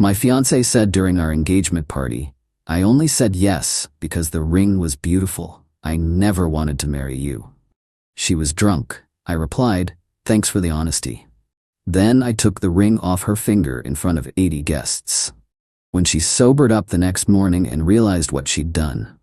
My fiancé said during our engagement party, "I only said yes because the ring was beautiful. I never wanted to marry you." She was drunk. I replied, "Thanks for the honesty." Then I took the ring off her finger in front of 80 guests. When she sobered up the next morning and realized what she'd done,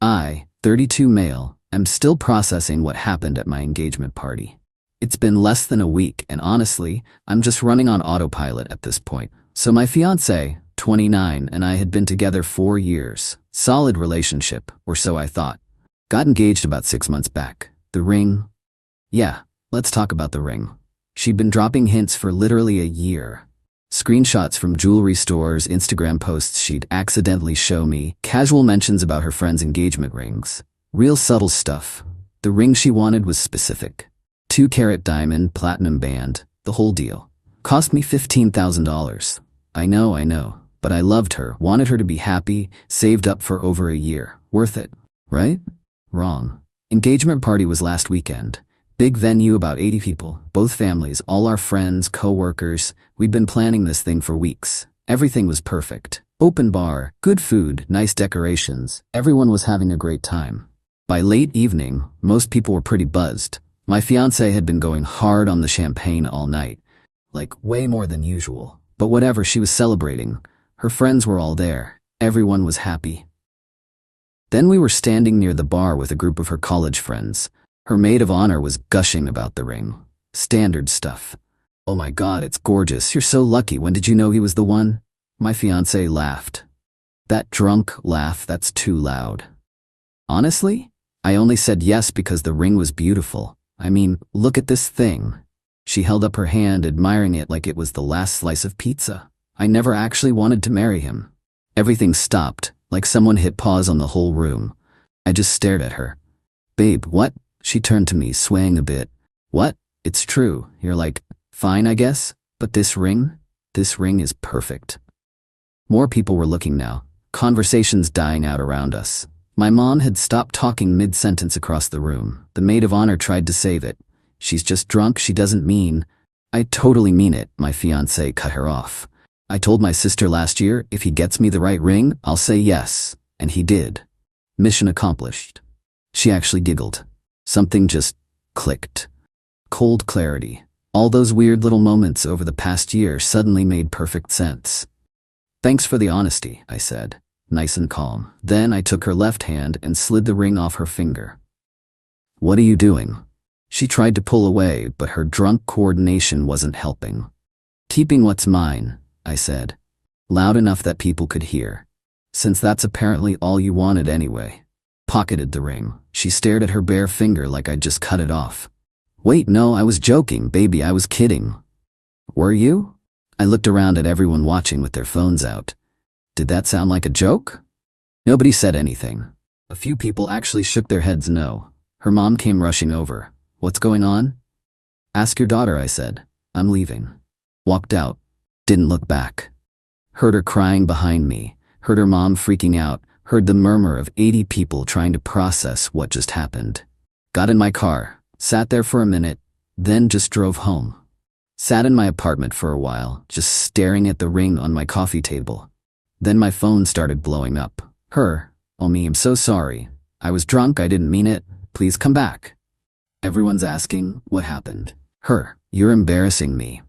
I, 32 male, am still processing what happened at my engagement party. It's been less than a week, and honestly, I'm just running on autopilot at this point. So my fiancé, 29, and I had been together 4 years. Solid relationship, or so I thought. Got engaged about 6 months back. The ring? Yeah, let's talk about the ring. She'd been dropping hints for literally a year. Screenshots from jewelry stores, Instagram posts she'd accidentally show me, casual mentions about her friends' engagement rings. Real subtle stuff. The ring she wanted was specific. 2-carat diamond, platinum band, the whole deal. Cost me $15,000. I know, but I loved her, wanted her to be happy, saved up for over a year. Worth it, right? Wrong. Engagement party was last weekend. Big venue, about 80 people, both families, all our friends, co-workers. We'd been planning this thing for weeks. Everything was perfect. Open bar, good food, nice decorations. Everyone was having a great time. By late evening, most people were pretty buzzed. My fiancé had been going hard on the champagne all night. Like, way more than usual. But whatever, she was celebrating. Her friends were all there. Everyone was happy. Then we were standing near the bar with a group of her college friends. Her maid of honor was gushing about the ring. Standard stuff. "Oh my God, it's gorgeous. You're so lucky. When did you know he was the one?" My fiancé laughed. That drunk laugh, that's too loud. Honestly, I only said yes because the ring was beautiful. I mean, look at this thing. She held up her hand, admiring it like it was the last slice of pizza. I never actually wanted to marry him. Everything stopped, like someone hit pause on the whole room. I just stared at her. "Babe, what?" She turned to me, swaying a bit. "What? It's true. You're like, fine, I guess. But this ring is perfect." More people were looking now, conversations dying out around us. My mom had stopped talking mid-sentence across the room. The maid of honor tried to save it. "She's just drunk, she doesn't mean." "I totally mean it," my fiancé cut her off. "I told my sister last year, if he gets me the right ring, I'll say yes. And he did. Mission accomplished." She actually giggled. Something just clicked. Cold clarity. All those weird little moments over the past year suddenly made perfect sense. "Thanks for the honesty," I said, nice and calm. Then I took her left hand and slid the ring off her finger. "What are you doing?" She tried to pull away, but her drunk coordination wasn't helping. "Keeping what's mine," I said, loud enough that people could hear. "Since that's apparently all you wanted anyway." Pocketed the ring. She stared at her bare finger like I'd just cut it off. "Wait, no, I was joking, baby, I was kidding." "Were you?" I looked around at everyone watching with their phones out. Did that sound like a joke? Nobody said anything. A few people actually shook their heads no. Her mom came rushing over. "What's going on?" "Ask your daughter," I said. "I'm leaving." Walked out. Didn't look back. Heard her crying behind me. Heard her mom freaking out. Heard the murmur of 80 people trying to process what just happened. Got in my car. Sat there for a minute. Then just drove home. Sat in my apartment for a while, just staring at the ring on my coffee table. Then my phone started blowing up. Her. "Oh me, I'm so sorry. I was drunk, I didn't mean it. Please come back." Everyone's asking, what happened? Her. "You're embarrassing me."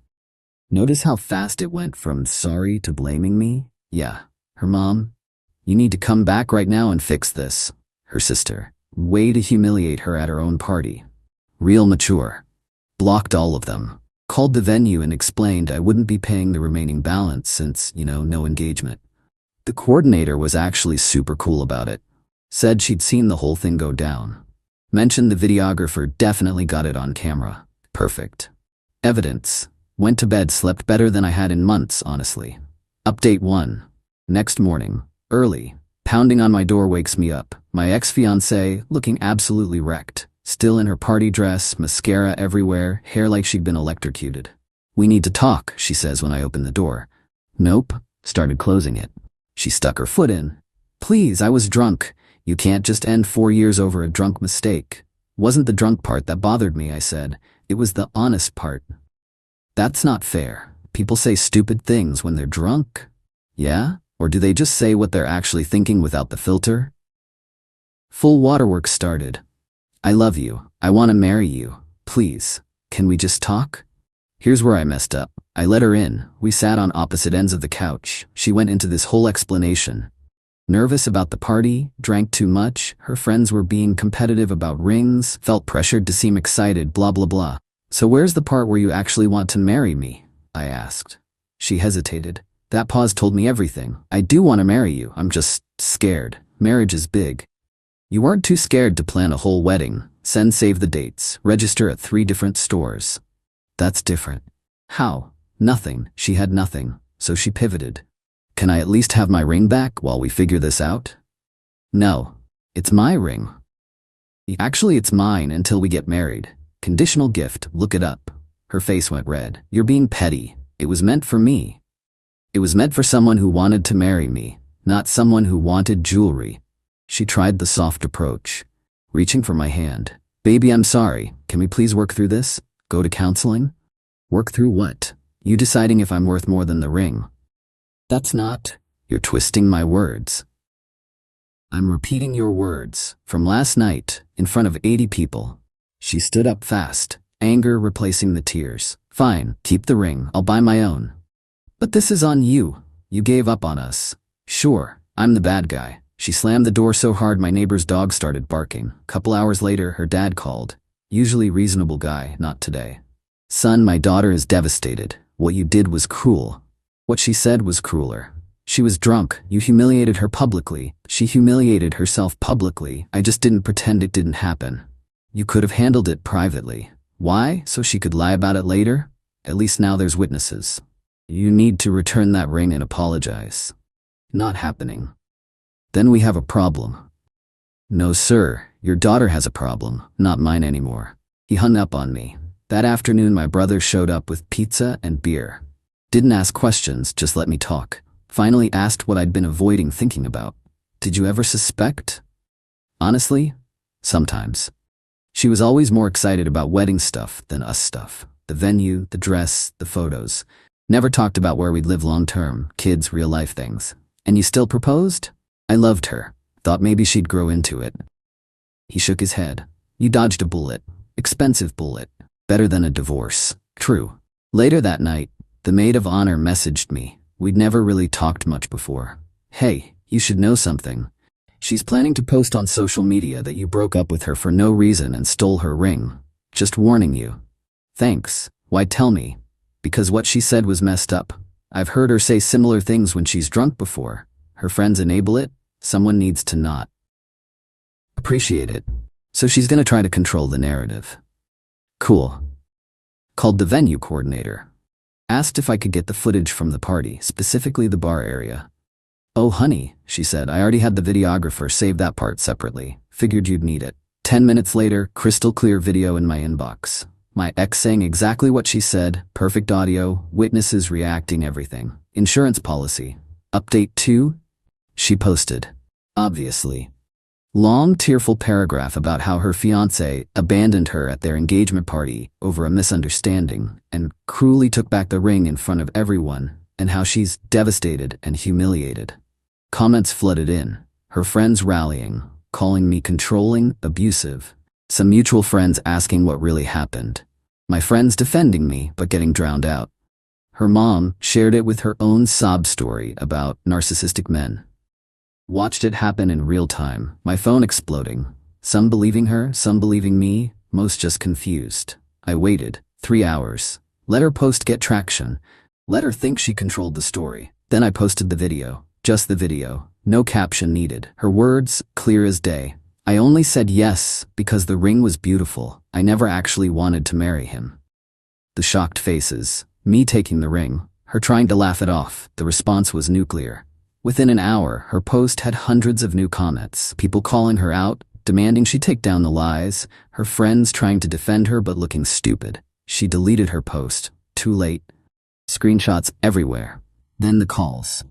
Notice how fast it went from sorry to blaming me? Yeah. Her mom. "You need to come back right now and fix this." Her sister. Way to humiliate her at her own party. Real mature. Blocked all of them. Called the venue and explained I wouldn't be paying the remaining balance since, no engagement. The coordinator was actually super cool about it. Said she'd seen the whole thing go down. Mentioned the videographer definitely got it on camera. Perfect. Evidence. Went to bed, slept better than I had in months, honestly. Update 1. Next morning. Early. Pounding on my door wakes me up. My ex-fiancée, looking absolutely wrecked. Still in her party dress, mascara everywhere, hair like she'd been electrocuted. "We need to talk," she says when I open the door. Nope. Started closing it. She stuck her foot in. "Please, I was drunk. You can't just end 4 years over a drunk mistake." "Wasn't the drunk part that bothered me," I said. "It was the honest part." "That's not fair. People say stupid things when they're drunk." Yeah? Or do they just say what they're actually thinking without the filter? Full waterworks started. I love you. I want to marry you. Please. Can we just talk? Here's where I messed up. I let her in. We sat on opposite ends of the couch. She went into this whole explanation. Nervous about the party, drank too much, her friends were being competitive about rings, felt pressured to seem excited, blah blah blah. So where's the part where you actually want to marry me? I asked. She hesitated. That pause told me everything. I do want to marry you, I'm just scared. Marriage is big. You weren't too scared to plan a whole wedding, send save the dates, register at 3 different stores. That's different. How? Nothing. She had nothing, so she pivoted. Can I at least have my ring back while we figure this out? No. It's my ring. Actually, it's mine until we get married. Conditional gift, look it up. Her face went red. You're being petty. It was meant for me. It was meant for someone who wanted to marry me, not someone who wanted jewelry. She tried the soft approach, reaching for my hand. Baby, I'm sorry. Can we please work through this? Go to counseling? Work through what? You deciding if I'm worth more than the ring. That's not. You're twisting my words. I'm repeating your words from last night in front of 80 people. She stood up fast, anger replacing the tears. Fine, keep the ring. I'll buy my own. But this is on you. You gave up on us. Sure, I'm the bad guy. She slammed the door so hard my neighbor's dog started barking. Couple hours later, her dad called. Usually reasonable guy, not today. Son, my daughter is devastated. What you did was cruel. What she said was crueler. She was drunk. You humiliated her publicly. She humiliated herself publicly. I just didn't pretend it didn't happen. You could have handled it privately. Why? So she could lie about it later? At least now there's witnesses. You need to return that ring and apologize. Not happening. Then we have a problem. No, sir. Your daughter has a problem, not mine anymore. He hung up on me. That afternoon, my brother showed up with pizza and beer. Didn't ask questions, just let me talk. Finally asked what I'd been avoiding thinking about. Did you ever suspect? Honestly, sometimes. She was always more excited about wedding stuff than us stuff. The venue, the dress, the photos. Never talked about where we'd live long term, kids, real life things. And you still proposed? I loved her. Thought maybe she'd grow into it. He shook his head. You dodged a bullet. Expensive bullet. Better than a divorce. True. Later that night, the maid of honor messaged me. We'd never really talked much before. Hey, you should know something. She's planning to post on social media that you broke up with her for no reason and stole her ring. Just warning you. Thanks. Why tell me? Because what she said was messed up. I've heard her say similar things when she's drunk before. Her friends enable it. Someone needs to not appreciate it. So she's gonna try to control the narrative. Cool. Called the venue coordinator. Asked if I could get the footage from the party, specifically the bar area. Oh honey, she said, I already had the videographer save that part separately. Figured you'd need it. 10 minutes later, crystal clear video in my inbox. My ex saying exactly what she said, perfect audio, witnesses reacting, everything. Insurance policy. Update 2? She posted. Obviously. Long, tearful paragraph about how her fiancé abandoned her at their engagement party over a misunderstanding and cruelly took back the ring in front of everyone, and how she's devastated and humiliated. Comments flooded in, her friends rallying, calling me controlling, abusive. Some mutual friends asking what really happened. My friends defending me but getting drowned out. Her mom shared it with her own sob story about narcissistic men. Watched it happen in real time, my phone exploding. Some believing her, some believing me, most just confused. I waited 3 hours. Let her post get traction. Let her think she controlled the story. Then I posted the video. Just the video. No caption needed. Her words, clear as day. I only said yes because the ring was beautiful. I never actually wanted to marry him. The shocked faces. Me taking the ring. Her trying to laugh it off. The response was nuclear. Within an hour, her post had hundreds of new comments. People calling her out, demanding she take down the lies. Her friends trying to defend her but looking stupid. She deleted her post. Too late. Screenshots everywhere. Then the calls.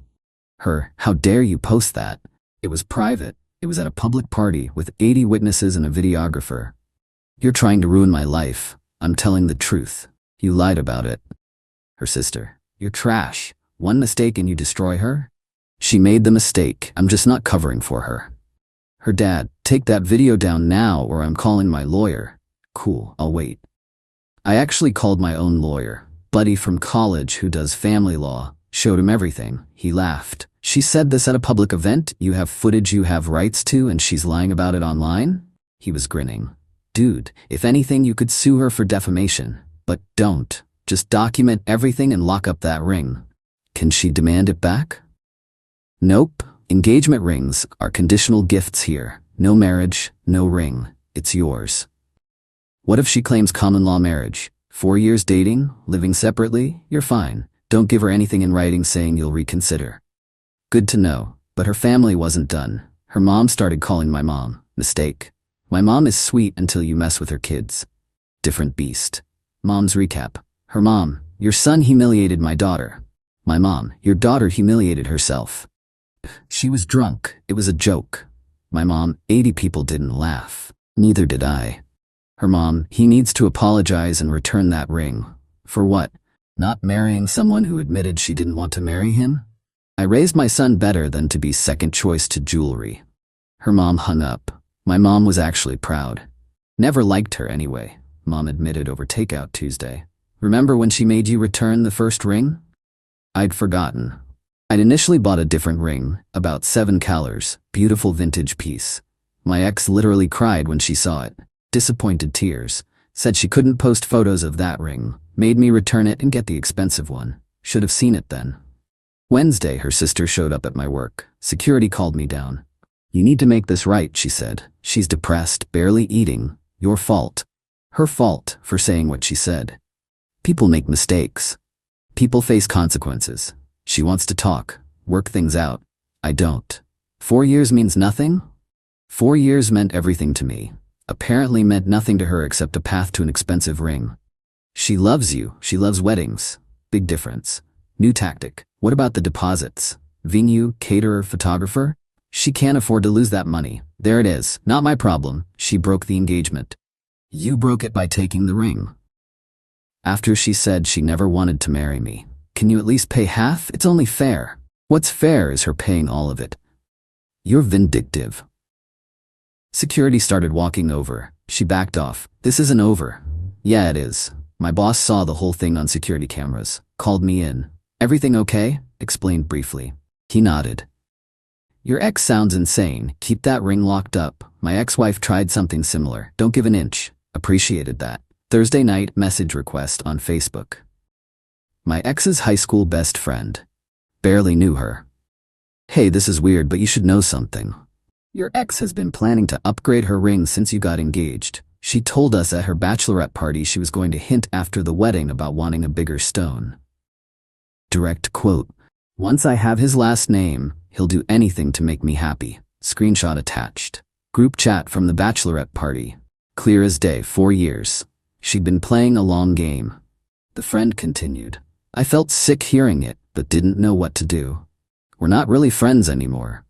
Her, how dare you post that? It was private. It was at a public party with 80 witnesses and a videographer. You're trying to ruin my life. I'm telling the truth. You lied about it. Her sister. You're trash. One mistake and you destroy her? She made the mistake. I'm just not covering for her. Her dad, take that video down now or I'm calling my lawyer. Cool, I'll wait. I actually called my own lawyer, buddy from college who does family law, showed him everything. He laughed. She said this at a public event, you have footage you have rights to and she's lying about it online? He was grinning. Dude, if anything you could sue her for defamation. But don't. Just document everything and lock up that ring. Can she demand it back? Nope. Engagement rings are conditional gifts here. No marriage, no ring. It's yours. What if she claims common law marriage? 4 years dating, living separately? You're fine. Don't give her anything in writing saying you'll reconsider. Good to know, but her family wasn't done. Her mom started calling my mom. Mistake. My mom is sweet until you mess with her kids. Different beast. Mom's recap. Her mom, your son humiliated my daughter. My mom, your daughter humiliated herself. She was drunk. It was a joke. My mom, 80 people didn't laugh. Neither did I. Her mom, he needs to apologize and return that ring. For what? Not marrying someone who admitted she didn't want to marry him? I raised my son better than to be second choice to jewelry. Her mom hung up. My mom was actually proud. Never liked her anyway, Mom admitted over takeout Tuesday. Remember when she made you return the first ring? I'd forgotten. I'd initially bought a different ring, about $7, beautiful vintage piece. My ex literally cried when she saw it. Disappointed tears. Said she couldn't post photos of that ring. Made me return it and get the expensive one. Should have seen it then. Wednesday, her sister showed up at my work. Security called me down. You need to make this right, she said. She's depressed, barely eating. Your fault. Her fault for saying what she said. People make mistakes. People face consequences. She wants to talk, work things out. I don't. 4 years means nothing? 4 years meant everything to me. Apparently meant nothing to her except a path to an expensive ring. She loves you. She loves weddings. Big difference. New tactic. What about the deposits? Venue, caterer, photographer? She can't afford to lose that money. There it is. Not my problem. She broke the engagement. You broke it by taking the ring. After she said she never wanted to marry me. Can you at least pay half? It's only fair. What's fair is her paying all of it. You're vindictive. Security started walking over. She backed off. This isn't over. Yeah, it is. My boss saw the whole thing on security cameras. Called me in. Everything okay? Explained briefly. He nodded. Your ex sounds insane. Keep that ring locked up. My ex-wife tried something similar. Don't give an inch. Appreciated that. Thursday night message request on Facebook. My ex's high school best friend. Barely knew her. Hey, this is weird, but you should know something. Your ex has been planning to upgrade her ring since you got engaged. She told us at her bachelorette party she was going to hint after the wedding about wanting a bigger stone. Direct quote. Once I have his last name, he'll do anything to make me happy. Screenshot attached. Group chat from the bachelorette party. Clear as day, 4 years. She'd been playing a long game. The friend continued. I felt sick hearing it, but didn't know what to do. We're not really friends anymore.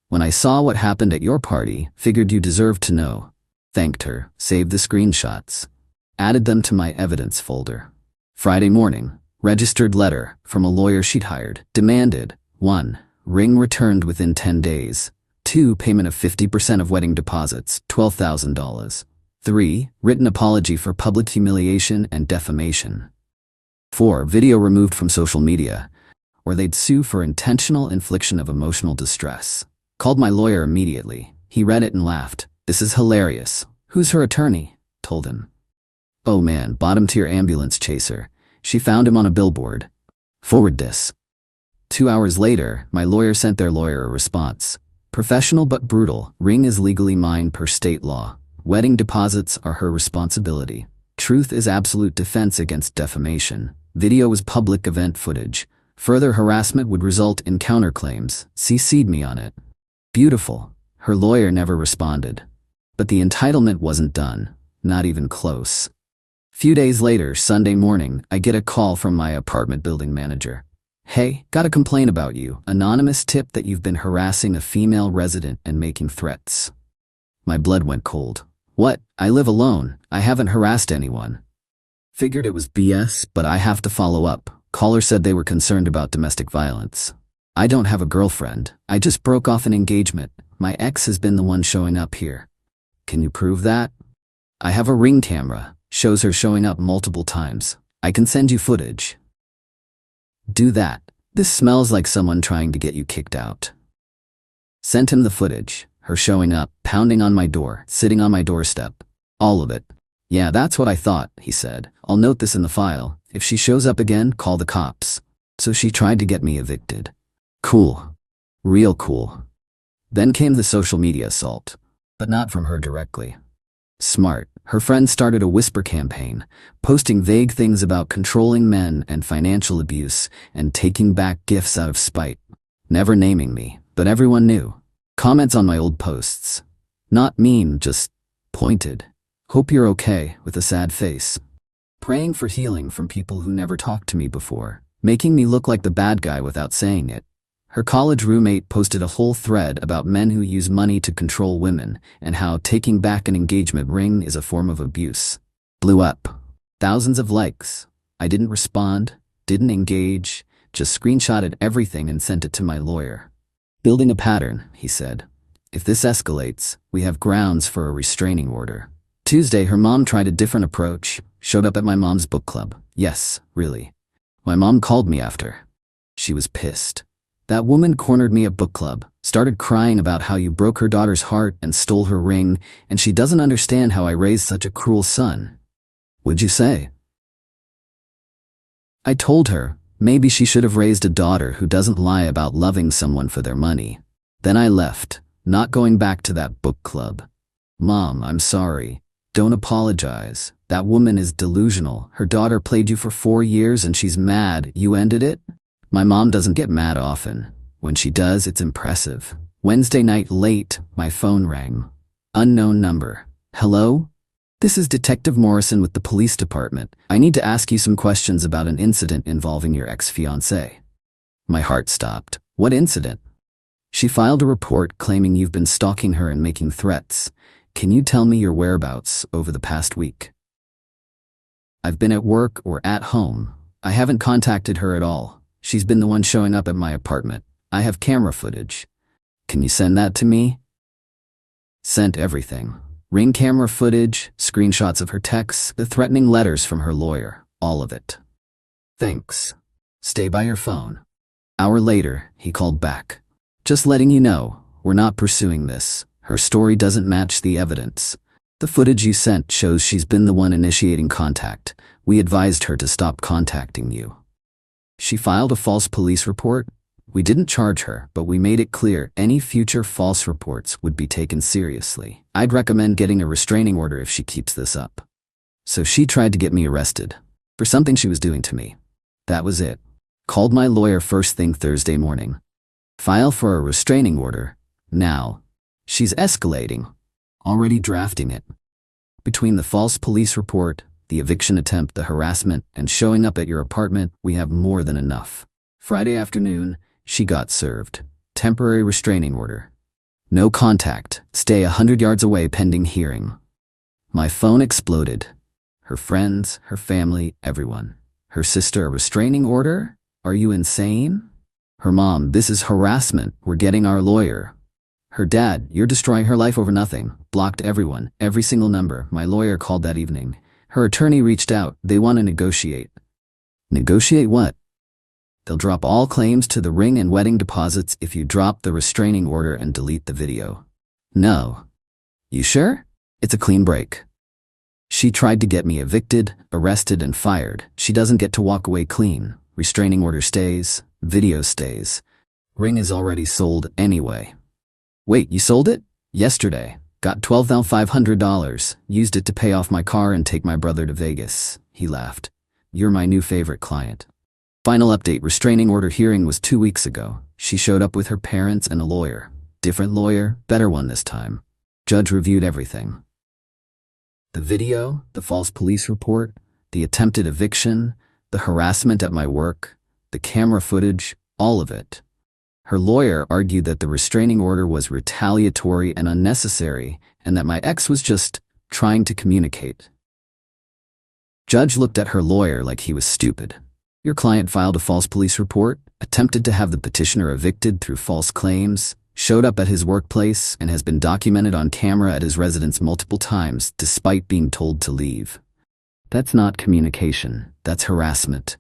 When I saw what happened at your party, figured you deserved to know. Thanked her, saved the screenshots. Added them to my evidence folder. Friday morning, registered letter from a lawyer she'd hired. Demanded, 1. Ring returned within 10 days. 2. Payment of 50% of wedding deposits, $12,000. 3. Written apology for public humiliation and defamation. 4. Video removed from social media, or they'd sue for intentional infliction of emotional distress. Called my lawyer immediately. He read it and laughed. This is hilarious. Who's her attorney? Told him. Oh man, bottom tier ambulance chaser. She found him on a billboard. Forward this. 2 hours later, my lawyer sent their lawyer a response. Professional but brutal. Ring is legally mine per state law. Wedding deposits are her responsibility. Truth is absolute defense against defamation. Video was public event footage. Further harassment would result in counterclaims. CC'd me on it. Beautiful. Her lawyer never responded. But the entitlement wasn't done. Not even close. Few days later, Sunday morning, I get a call from my apartment building manager. Hey, got a complaint about you. Anonymous tip that you've been harassing a female resident and making threats. My blood went cold. What? I live alone. I haven't harassed anyone. Figured it was BS, but I have to follow up. Caller said they were concerned about domestic violence. I don't have a girlfriend. I just broke off an engagement. My ex has been the one showing up here. Can you prove that? I have a Ring camera. Shows her showing up multiple times. I can send you footage. Do that. This smells like someone trying to get you kicked out. Sent him the footage. Her showing up, pounding on my door, sitting on my doorstep. All of it. Yeah, that's what I thought, he said. I'll note this in the file. If she shows up again, call the cops. So she tried to get me evicted. Cool. Real cool. Then came the social media assault. But not from her directly. Smart. Her friends started a whisper campaign, posting vague things about controlling men and financial abuse and taking back gifts out of spite. Never naming me, but everyone knew. Comments on my old posts. Not mean, just pointed. Hope you're okay, with a sad face. Praying for healing from people who never talked to me before, making me look like the bad guy without saying it. Her college roommate posted a whole thread about men who use money to control women and how taking back an engagement ring is a form of abuse. Blew up. Thousands of likes. I didn't respond, didn't engage, just screenshotted everything and sent it to my lawyer. Building a pattern, he said. If this escalates, we have grounds for a restraining order. Tuesday, her mom tried a different approach, showed up at my mom's book club. Yes, really. My mom called me after. She was pissed. That woman cornered me at book club, started crying about how you broke her daughter's heart and stole her ring, and she doesn't understand how I raised such a cruel son. What'd you say? I told her, maybe she should have raised a daughter who doesn't lie about loving someone for their money. Then I left, not going back to that book club. Mom, I'm sorry. Don't apologize. That woman is delusional. Her daughter played you for 4 years and she's mad you ended it? My mom doesn't get mad often. When she does, it's impressive. Wednesday night late, my phone rang. Unknown number. Hello? This is Detective Morrison with the police department. I need to ask you some questions about an incident involving your ex-fiancée. My heart stopped. What incident? She filed a report claiming you've been stalking her and making threats. Can you tell me your whereabouts over the past week? I've been at work or at home. I haven't contacted her at all. She's been the one showing up at my apartment. I have camera footage. Can you send that to me? Sent everything. Ring camera footage, screenshots of her texts, the threatening letters from her lawyer, all of it. Thanks. Stay by your phone. Hour later, he called back. Just letting you know, we're not pursuing this. Her story doesn't match the evidence. The footage you sent shows she's been the one initiating contact. We advised her to stop contacting you. She filed a false police report. We didn't charge her, but we made it clear any future false reports would be taken seriously. I'd recommend getting a restraining order if she keeps this up. So she tried to get me arrested for something she was doing to me. That was it. Called my lawyer first thing Thursday morning. File for a restraining order. Now. She's escalating. Already drafting it. Between the false police report, the eviction attempt, the harassment, and showing up at your apartment, we have more than enough. Friday afternoon, she got served. Temporary restraining order. No contact. Stay 100 yards away pending hearing. My phone exploded. Her friends, her family, everyone. Her sister, a restraining order? Are you insane? Her mom, this is harassment. We're getting our lawyer. Her dad, you're destroying her life over nothing. Blocked everyone, every single number. My lawyer called that evening. Her attorney reached out. They want to negotiate. Negotiate what? They'll drop all claims to the ring and wedding deposits if you drop the restraining order and delete the video. No. You sure? It's a clean break. She tried to get me evicted, arrested, and fired. She doesn't get to walk away clean. Restraining order stays. Video stays. Ring is already sold anyway. Wait, you sold it? Yesterday. Got $12,500. Used it to pay off my car and take my brother to Vegas. He laughed. You're my new favorite client. Final update, restraining order hearing was 2 weeks ago. She showed up with her parents and a lawyer. Different lawyer, better one this time. Judge reviewed everything. The video, the false police report, the attempted eviction, the harassment at my work, the camera footage, all of it. Her lawyer argued that the restraining order was retaliatory and unnecessary, and that my ex was just trying to communicate. Judge looked at her lawyer like he was stupid. Your client filed a false police report, attempted to have the petitioner evicted through false claims, showed up at his workplace, and has been documented on camera at his residence multiple times despite being told to leave. That's not communication, that's harassment.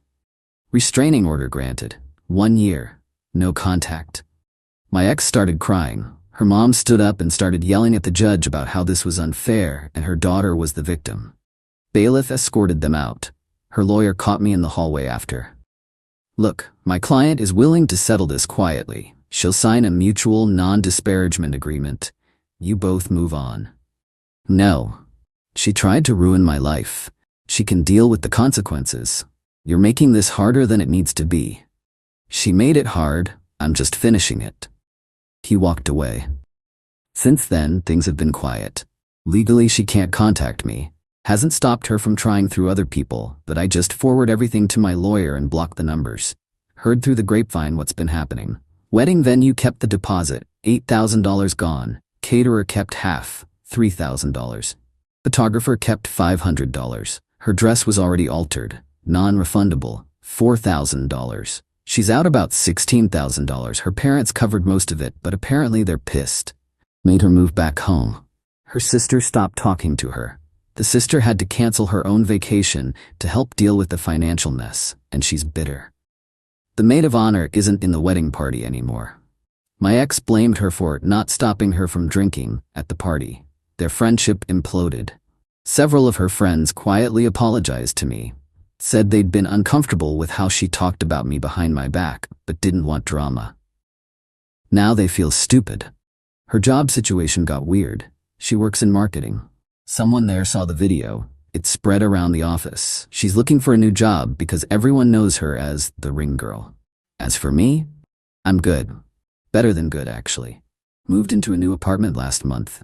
Restraining order granted. 1 year. No contact. My ex started crying. Her mom stood up and started yelling at the judge about how this was unfair and her daughter was the victim. Bailiff escorted them out. Her lawyer caught me in the hallway after. Look, my client is willing to settle this quietly. She'll sign a mutual non-disparagement agreement. You both move on. No. She tried to ruin my life. She can deal with the consequences. You're making this harder than it needs to be. She made it hard, I'm just finishing it. He walked away. Since then, things have been quiet. Legally, she can't contact me. Hasn't stopped her from trying through other people, but I just forward everything to my lawyer and block the numbers. Heard through the grapevine what's been happening. Wedding venue kept the deposit, $8,000 gone. Caterer kept half, $3,000. Photographer kept $500. Her dress was already altered, non-refundable, $4,000. She's out about $16,000. Her parents covered most of it, but apparently they're pissed. Made her move back home. Her sister stopped talking to her. The sister had to cancel her own vacation to help deal with the financial mess, and she's bitter. The maid of honor isn't in the wedding party anymore. My ex blamed her for not stopping her from drinking at the party. Their friendship imploded. Several of her friends quietly apologized to me, said they'd been uncomfortable with how she talked about me behind my back, but didn't want drama. Now they feel stupid. Her job situation got weird. She works in marketing. Someone there saw the video. It spread around the office. She's looking for a new job because everyone knows her as the ring girl. As for me, I'm good. Better than good, actually. Moved into a new apartment last month.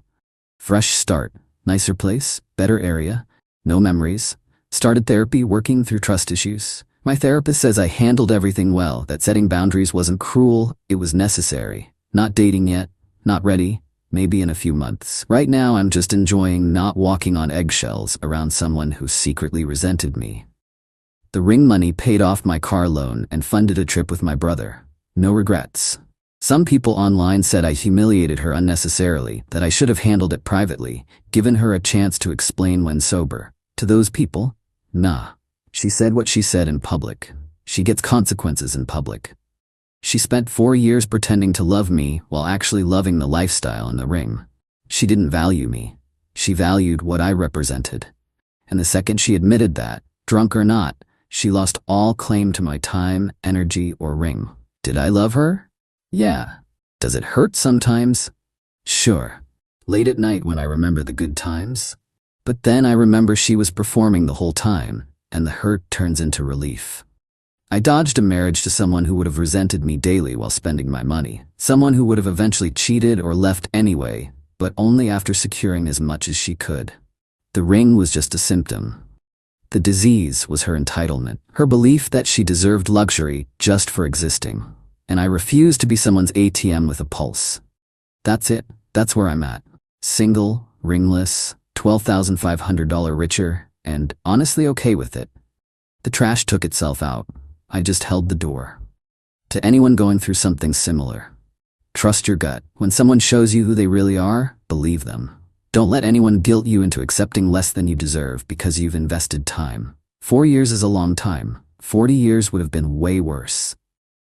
Fresh start. Nicer place, better area, no memories. Started therapy, working through trust issues. My therapist says I handled everything well, that setting boundaries wasn't cruel, it was necessary. Not dating yet, not ready, maybe in a few months. Right now I'm just enjoying not walking on eggshells around someone who secretly resented me. The ring money paid off my car loan and funded a trip with my brother. No regrets. Some people online said I humiliated her unnecessarily, that I should have handled it privately, given her a chance to explain when sober. To those people, nah. She said what she said in public. She gets consequences in public. She spent 4 years pretending to love me while actually loving the lifestyle in the ring. She didn't value me. She valued what I represented. And the second she admitted that, drunk or not, she lost all claim to my time, energy, or ring. Did I love her? Yeah. Does it hurt sometimes? Sure. Late at night when I remember the good times. But then I remember she was performing the whole time, and the hurt turns into relief. I dodged a marriage to someone who would have resented me daily while spending my money. Someone who would have eventually cheated or left anyway, but only after securing as much as she could. The ring was just a symptom. The disease was her entitlement, her belief that she deserved luxury just for existing. And I refuse to be someone's ATM with a pulse. That's it. That's where I'm at. Single, ringless, $12,500 richer, and honestly okay with it. The trash took itself out. I just held the door. To anyone going through something similar, trust your gut. When someone shows you who they really are, believe them. Don't let anyone guilt you into accepting less than you deserve because you've invested time. 4 years is a long time. 40 years would have been way worse.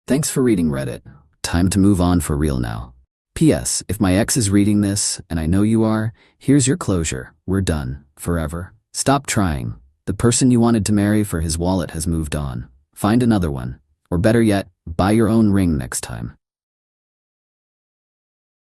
Thanks for reading Reddit. Time to move on for real now. P.S. If my ex is reading this, and I know you are, here's your closure. We're done. Forever. Stop trying. The person you wanted to marry for his wallet has moved on. Find another one. Or better yet, buy your own ring next time.